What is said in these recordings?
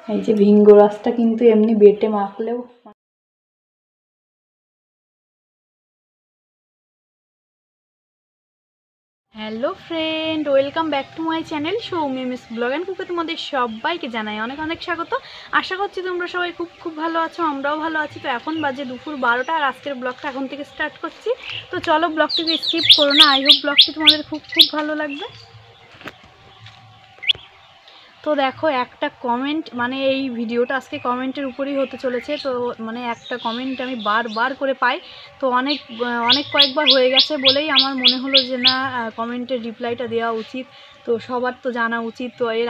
এই যে ভিঙ্গো রসটা কিন্তু এমনি বেটে মাখলেও। Hello friend, welcome back to my channel Soumi miss blog and কুকে। তোমাদের সবাইকে জানাই অনেক অনেক স্বাগত। আশা করছি তোমরা সবাই খুব খুব ভালো আছো, আমরাও ভালো আছি। তো এখন বাজে দুপুর 12টা আর আজকের ব্লগটা এখন থেকে স্টার্ট করছি। তো চলো ব্লগটিকে স্কিপ করো না, আই হোপ ব্লগটি তোমাদের খুব খুব ভালো লাগবে। তো দেখো একটা কমেন্ট, মানে এই ভিডিওটা আজকে কমেন্টের উপরেই হতে চলেছে। তো মানে একটা কমেন্ট আমি বারবার করে পাই, তো অনেক কয়েকবার হয়ে গেছে বলেই আমার মনে হলো যে না, কমেন্টের রিপ্লাইটা দেওয়া উচিত। তো সবার তো জানা উচিত। তো এর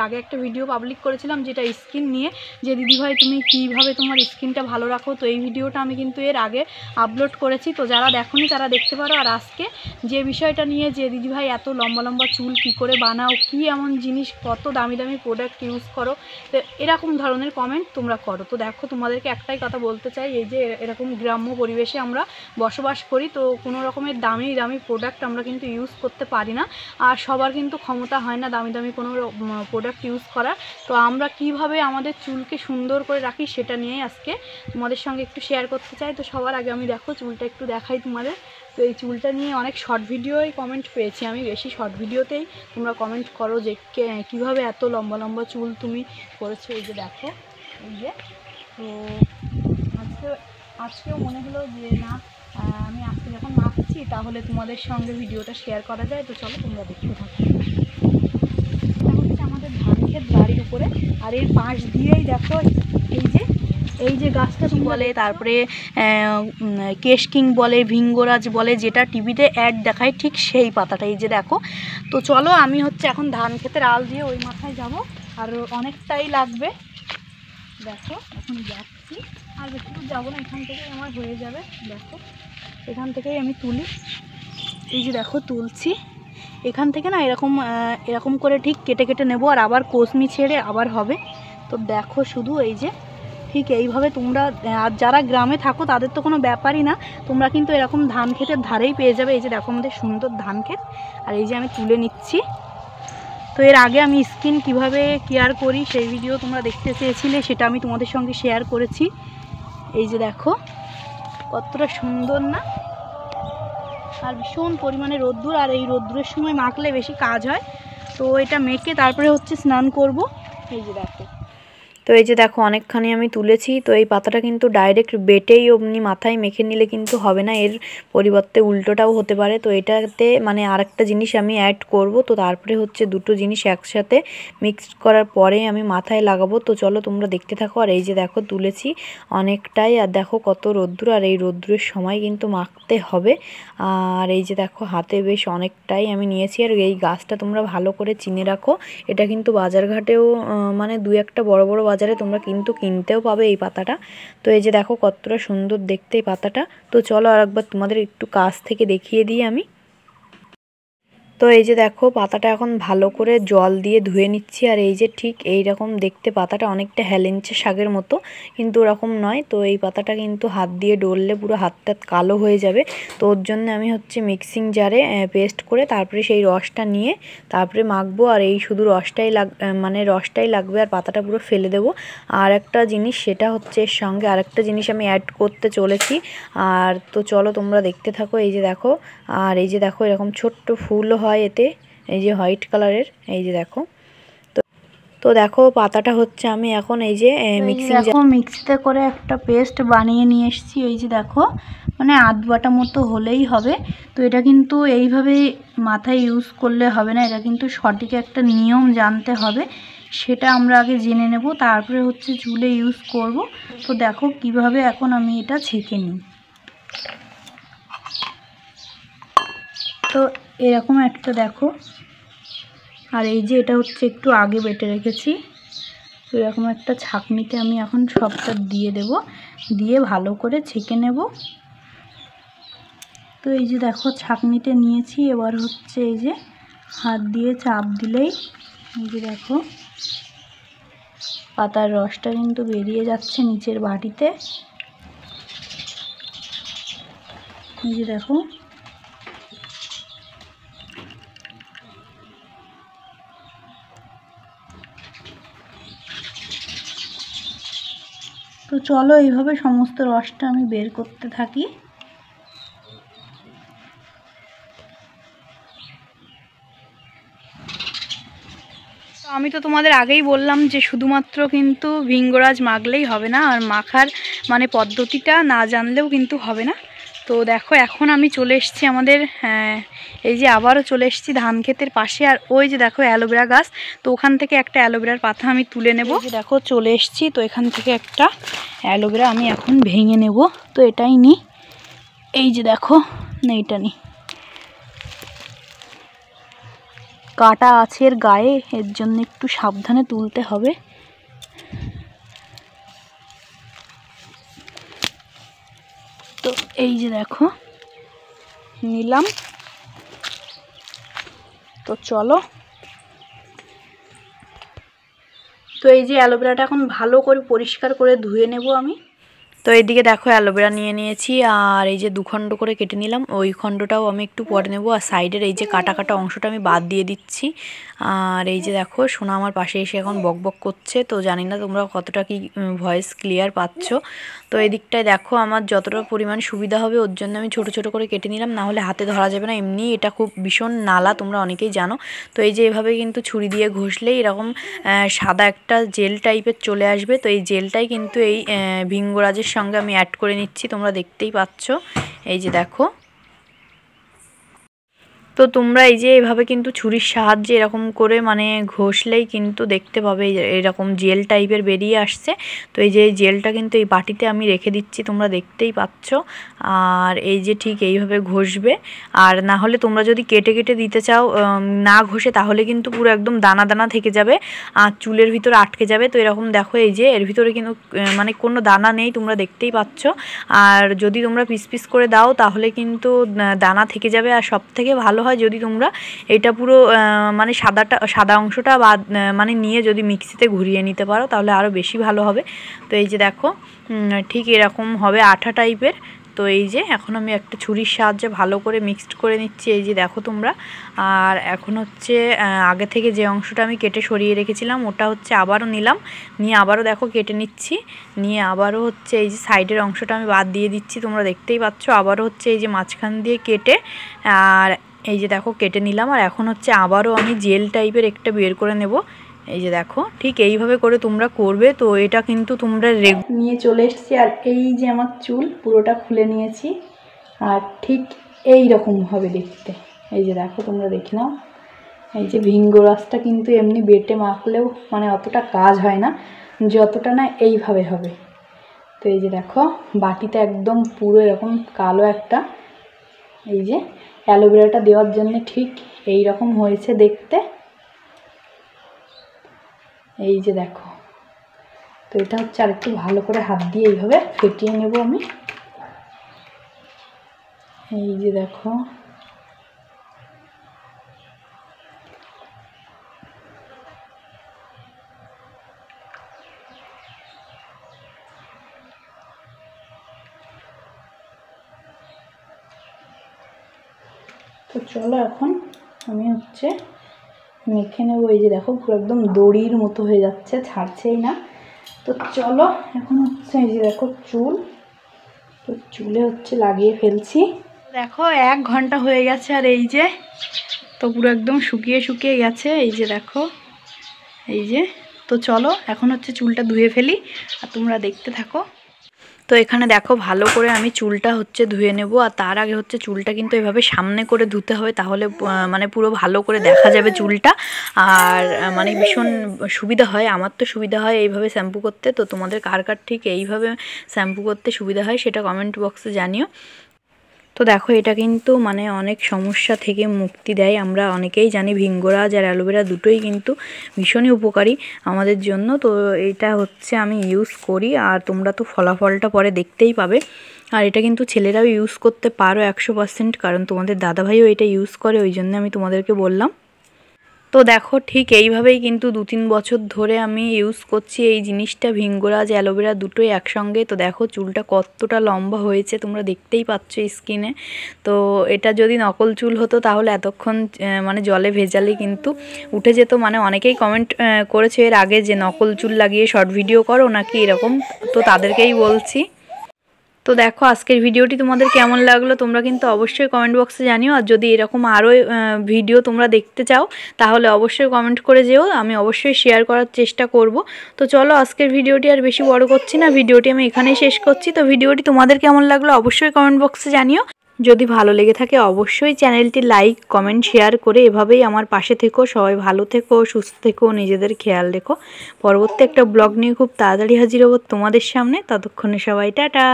আগে একটা ভিডিও পাবলিক করেছিলাম যেটা স্কিন নিয়ে, যে দিদিভাই তুমি কীভাবে তোমার স্কিনটা ভালো রাখো। তো এই ভিডিওটা আমি কিন্তু এর আগে আপলোড করেছি, তো যারা দেখোনি তারা দেখতে পারো। আর আজকে যে বিষয়টা নিয়ে, যে দিদিভাই এত লম্বা লম্বা চুল কী করে বানাও, কী এমন জিনিস, কত দামি দামি প্রোডাক্ট ইউজ করো, তো এরকম ধরনের কমেন্ট তোমরা করো। তো দেখো তোমাদেরকে একটাই কথা বলতে চাই, এই যে এরকম গ্রাম্য পরিবেশে আমরা বসবাস করি, তো কোনো রকমের দামি দামি প্রোডাক্ট আমরা কিন্তু ইউজ করতে পারি না। আর সবার কিন্তু ক্ষমতা হয় না দামি দামি কোনো প্রোডাক্ট ইউজ করার। তো আমরা কিভাবে আমাদের চুলকে সুন্দর করে রাখি সেটা নিয়েই আজকে তোমাদের সঙ্গে একটু শেয়ার করতে চাই। তো সবার আগে আমি দেখো চুলটা একটু দেখাই তোমাদের। তো এই চুলটা নিয়ে অনেক শর্ট ভিডিওই কমেন্ট পেয়েছি আমি, বেশি শর্ট ভিডিওতেই তোমরা কমেন্ট করো যে কীভাবে এত লম্বা লম্বা চুল তুমি করেছো। এই যে দেখো, এই যে তো আজকেও মনে হলো যে না, আমি আজকে যখন মাখছি তাহলে তোমাদের সঙ্গে ভিডিওটা শেয়ার করা যায়। তো চলো তোমরা দেখতে থাকো। এটা হচ্ছে আমাদের ধান ক্ষেত বাড়ির উপরে, আর এর পাশ দিয়েই দেখো এই যে গাছটা বলে, তারপরে কেশকিং বলে, ভিঙ্গরাজ বলে, যেটা টিভিতে অ্যাড দেখায় ঠিক সেই পাতাটা। এই যে দেখো। তো চলো আমি হচ্ছে এখন ধান ক্ষেতের আল দিয়ে ওই মাথায় যাব, আর অনেকটাই লাগবে। দেখো এখন যাচ্ছি, আর বেশি দূর যাবো না, এখান থেকেই আমার হয়ে যাবে। দেখো এখান থেকেই আমি তুলি, এই যে দেখো তুলছি। এখান থেকে না এরকম করে ঠিক কেটে কেটে নেব, আর আবার কোসমি ছেড়ে আবার হবে। তো দেখো শুধু এই যে ঠিক এইভাবে তোমরা, আর যারা গ্রামে থাকো তাদের তো কোনো ব্যাপারই না, তোমরা কিন্তু এরকম ধান ক্ষেতের ধারেই পেয়ে যাবে। এই যে দেখো আমাদের সুন্দর ধান ক্ষেত, আর এই যে আমি তুলে নিচ্ছি। তো এর আগে আমি স্কিন কিভাবে কেয়ার করি সেই ভিডিও তোমরা দেখতে চেয়েছিলে, সেটা আমি তোমাদের সঙ্গে শেয়ার করেছি। এই যে দেখো কতটা সুন্দর না, আর ভীষণ পরিমাণে রোদ্দুর, আর এই রোদ্দুরের সময় মাখলে বেশি কাজ হয়। তো এটা মেখে তারপরে হচ্ছে স্নান করব। এই যে দেখো, তো এই যে দেখো অনেকখানি আমি তুলেছি। তো এই পাতাটা কিন্তু ডাইরেক্ট বেটেই অমনি মাথায় মেখে নিলে কিন্তু হবে না, এর পরিবর্তে উল্টোটাও হতে পারে। তো এটাতে মানে আরেকটা জিনিস আমি অ্যাড করব। তো তারপরে হচ্ছে দুটো জিনিস একসাথে মিক্স করার পরে আমি মাথায় লাগাবো। তো চলো তোমরা দেখতে থাকো। আর এই যে দেখো তুলেছি অনেকটাই, আর দেখো কত রোদ্দুর, আর এই রোদ্দুরের সময় কিন্তু মাখতে হবে। আর এই যে দেখো হাতে বেশ অনেকটাই আমি নিয়েছি। আর এই গাছটা তোমরা ভালো করে চিনে রাখো, এটা কিন্তু বাজারঘাটেও মানে দু একটা বড় বড় বাজারে তোমরা কিন্তু কিনতেও পাবে এই পাতাটা। তো এই যে দেখো কতটা সুন্দর দেখতে এই পাতাটা। তো চলো আর একবার তোমাদের একটু কাছ থেকে দেখিয়ে দিই আমি। তো এই যে দেখো পাতাটা এখন ভালো করে জল দিয়ে ধুয়ে নিচ্ছি। আর এই যে ঠিক এই রকম দেখতে পাতাটা, অনেকটা হেলেঞ্চে শাকের মতো, কিন্তু ওরকম নয়। তো এই পাতাটা কিন্তু হাত দিয়ে ডললে পুরো হাতটা কালো হয়ে যাবে। তো ওর জন্য আমি হচ্ছে মিক্সিং জারে পেস্ট করে তারপরে সেই রসটা নিয়ে তারপরে মাখবো। আর এই শুধু রসটাই লাগবে, আর পাতাটা পুরো ফেলে দেবো। আর একটা জিনিস, সেটা হচ্ছে এর সঙ্গে আরেকটা জিনিস আমি অ্যাড করতে চলেছি। আর তো চলো তোমরা দেখতে থাকো। এই যে দেখো, আর এই যে দেখো এরকম ছোট্ট ফুলও হয় এতে, এই যে হোয়াইট কালারের। এই যে দেখো, তো দেখো পাতাটা হচ্ছে আমি এখন এই যে মিক্সিতে করে একটা পেস্ট বানিয়ে নিয়ে এসেছি। এই যে দেখো মানে আধ বাটা মতো হলেই হবে। তো এটা কিন্তু এইভাবে মাথায় ইউজ করলে হবে না, এটা কিন্তু সঠিক একটা নিয়ম জানতে হবে, সেটা আমরা আগে জেনে নেব, তারপরে হচ্ছে চুলে ইউজ করব। তো দেখো কিভাবে এখন আমি এটা ছেঁকে নিই। তো এরকম একটা দেখো, আর এই যে এটা হচ্ছে একটু আগে বেটে রেখেছি। তো এরকম একটা ছাঁকনিতে আমি এখন সবটা দিয়ে দেব, দিয়ে ভালো করে ছেঁকে নেব। তো এই যে দেখো ছাঁকনিতে নিয়েছি, এবার হচ্ছে এই যে হাত দিয়ে চাপ দিলেই এই যে দেখো পাতার রসটা কিন্তু বেরিয়ে যাচ্ছে নিচের বাটিতে। এই যে দেখো, তো চলো এইভাবে সমস্ত রসটা আমি বের করতে থাকি। তো আমি তো তোমাদের আগেই বললাম যে শুধুমাত্র কিন্তু ভিঙ্গরাজ মাখলেই হবে না, আর মাখার মানে পদ্ধতিটা না জানলেও কিন্তু হবে না। তো দেখো এখন আমি চলে এসেছি আমাদের এই যে আবারও চলে এসেছি ধান ক্ষেতের পাশে। আর ওই যে দেখো অ্যালোভেরা গাছ, তো ওখান থেকে একটা অ্যালোভেরার পাতা আমি তুলে নেব। যে দেখো চলে এসেছি, তো এখান থেকে একটা অ্যালোভেরা আমি এখন ভেঙে নেব। তো এটাই নিই, এই যে দেখো, না এটা নিই, কাটা আছে এর গায়ে, এর জন্য একটু সাবধানে তুলতে হবে। তো এই যে দেখো নিলাম। তো চলো, তো এই যে অ্যালোভেরাটা এখন ভালো করে পরিষ্কার করে ধুয়ে নেব আমি। তো এইদিকে দেখো অ্যালোভেরা নিয়ে নিয়েছি, আর এই যে দুখণ্ড করে কেটে নিলাম, ওই খণ্ডটাও আমি একটু পরে নেব। আর সাইডের এই যে কাটা কাটা অংশটা আমি বাদ দিয়ে দিচ্ছি। আর এই যে দেখো সোনা আমার পাশে এসে এখন বক বক করছে, তো জানি না তোমরা কতটা কি ভয়েস ক্লিয়ার পাচ্ছ। তো এই দিকটায় দেখো আমার যতটা পরিমাণ সুবিধা হবে ওর জন্য আমি ছোট ছোট করে কেটে নিলাম, না হলে হাতে ধরা যাবে না। এমনি এটা খুব ভীষণ নালা, তোমরা অনেকেই জানো। তো এই যে এভাবে কিন্তু ছুরি দিয়ে ঘষলেই এরকম সাদা একটা জেল টাইপের চলে আসবে। তো এই জেলটাই কিন্তু এই ভিঙ্গরাজের সঙ্গে আমি অ্যাড করে নিচ্ছি, তোমরা দেখতেই পাচ্ছ। এই যে দেখো, তো তোমরা এই যে এভাবে কিন্তু ছুরির সাহায্যে এরকম করে মানে ঘষলেই কিন্তু দেখতে পাবে এরকম জেল টাইপের বেরিয়ে আসছে। তো এই যে এই জেলটা কিন্তু এই বাটিতে আমি রেখে দিচ্ছি, তোমরা দেখতেই পাচ্ছ। আর এই যে ঠিক এইভাবে ঘষবে, আর না হলে তোমরা যদি কেটে কেটে দিতে চাও না ঘষে, তাহলে কিন্তু পুরো একদম দানা দানা থেকে যাবে আর চুলের ভিতরে আটকে যাবে। তো এরকম দেখো এই যে এর ভিতরে কিন্তু মানে কোনো দানা নেই, তোমরা দেখতেই পাচ্ছ। আর যদি তোমরা পিস পিস করে দাও তাহলে কিন্তু দানা থেকে যাবে। আর সব থেকে ভালো হয় যদি তোমরা এটা পুরো মানে সাদা অংশটা বা মানে নিয়ে যদি মিক্সিতে ঘুরিয়ে নিতে পারো তাহলে আরও বেশি ভালো হবে। তো এই যে দেখো ঠিক এরকম হবে আঠা টাইপের। তো এই যে এখন আমি একটা ছুরির সাহায্যে ভালো করে মিক্সড করে নিচ্ছি, এই যে দেখো তোমরা। আর এখন হচ্ছে আগে থেকে যে অংশটা আমি কেটে সরিয়ে রেখেছিলাম ওটা হচ্ছে আবারও নিলাম, নিয়ে আবারও দেখো কেটে নিচ্ছি, নিয়ে আবারও হচ্ছে এই যে সাইডের অংশটা আমি বাদ দিয়ে দিচ্ছি, তোমরা দেখতেই পাচ্ছ। আবারও হচ্ছে এই যে মাঝখান দিয়ে কেটে, আর এই যে দেখো কেটে নিলাম। আর এখন হচ্ছে আবারও আমি জেল টাইপের একটা বের করে নেব। এই যে দেখো ঠিক এইভাবে করে তোমরা করবে। তো এটা কিন্তু তোমরা নিয়ে চলে এসেছি, আর এই যে আমার চুল পুরোটা খুলে নিয়েছি, আর ঠিক এই রকম হবে দেখতে। এই যে দেখো তোমরা দেখে নাও, এই যে ভিঙ্গরাজটা কিন্তু এমনি বেটে মাখলেও মানে অতটা কাজ হয় না, যতটা না এইভাবে হবে। তো এই যে দেখো বাটিতে একদম পুরো এরকম কালো একটা, এই যে অ্যালোভেরাটা দেওয়ার জন্য ঠিক এই রকম হয়েছে দেখতে। এই যে দেখো, তো এটা হচ্ছে আর একটু ভালো করে হাত দিয়ে এইভাবে ফেটিয়ে নেব আমি। এই যে দেখো, তো চলো এখন আমি হচ্ছে মেখে নেব। এই যে দেখো পুরো একদম দড়ির মতো হয়ে যাচ্ছে, ছাড়ছেই না। তো চলো এখন হচ্ছে এই যে দেখো চুল, তো চুলে হচ্ছে লাগিয়ে ফেলছি। দেখো 1 ঘন্টা হয়ে গেছে, আর এই যে তো পুরো একদম শুকিয়ে শুকিয়ে গেছে। এই যে দেখো, এই যে, তো চলো এখন হচ্ছে চুলটা ধুয়ে ফেলি আর তোমরা দেখতে থাকো। তো এখানে দেখো ভালো করে আমি চুলটা হচ্ছে ধুয়ে নেব। আর তার আগে হচ্ছে চুলটা কিন্তু এভাবে সামনে করে ধুতে হবে, তাহলে মানে পুরো ভালো করে দেখা যাবে চুলটা। আর মানে ভীষণ সুবিধা হয়, আমার তো সুবিধা হয় এইভাবে শ্যাম্পু করতে। তো তোমাদের কার কার ঠিক এইভাবে শ্যাম্পু করতে সুবিধা হয় সেটা কমেন্ট বক্সে জানিও। তো দেখো এটা কিন্তু মানে অনেক সমস্যা থেকে মুক্তি দেয়, আমরা অনেকেই জানি ভিঙ্গরাজ আর অ্যালোভেরা দুটোই কিন্তু ভীষণই উপকারী আমাদের জন্য। তো এটা হচ্ছে আমি ইউজ করি, আর তোমরা তো ফলাফলটা পরে দেখতেই পাবে। আর এটা কিন্তু ছেলেরাও ইউজ করতে পারো 100%, কারণ তোমাদের দাদাভাইও এটা ইউজ করে, ওই জন্য আমি তোমাদেরকে বললাম। তো তো দেখো ঠিক এইভাবেই কিন্তু 2-3 বছর ধরে আমি ইউজ করছি এই জিনিসটা, ভিঙ্গরাজ অ্যালোভেরা দুটোই একসঙ্গে। তো দেখো চুলটা কতটা লম্বা হয়েছে, তোমরা দেখতেই পাচ্ছ স্কিনে। তো এটা যদি নকল চুল হতো তাহলে এতক্ষণ মানে জলে ভেজালে কিন্তু উঠে যেত। মানে অনেকেই কমেন্ট করেছে এর আগে যে নকল চুল লাগিয়ে শর্ট ভিডিও করো নাকি এরকম, তো তাদেরকেই বলছি। তো দেখো আজকের ভিডিওটি তোমাদের কেমন লাগলো তোমরা কিন্তু অবশ্যই কমেন্ট বক্সে জানিও। আর যদি এরকম আরও ভিডিও তোমরা দেখতে চাও তাহলে অবশ্যই কমেন্ট করে যেও, আমি অবশ্যই শেয়ার করার চেষ্টা করব। তো চলো আজকের ভিডিওটি আর বেশি বড় করছি না, ভিডিওটি আমি এখানেই শেষ করছি। তো ভিডিওটি তোমাদের কেমন লাগলো অবশ্যই কমেন্ট বক্সে জানিও। যদি ভালো লেগে থাকে অবশ্যই চ্যানেলটি লাইক কমেন্ট শেয়ার করে এভাবেই আমার পাশে থেকো। সবাই ভালো থেকো, সুস্থ থেকো, নিজেদের খেয়াল রেখো। পরবর্তী একটা ব্লগ নিয়ে খুব তাড়াতাড়ি হাজির হব তোমাদের সামনে। ততক্ষণে সবাই টাটা।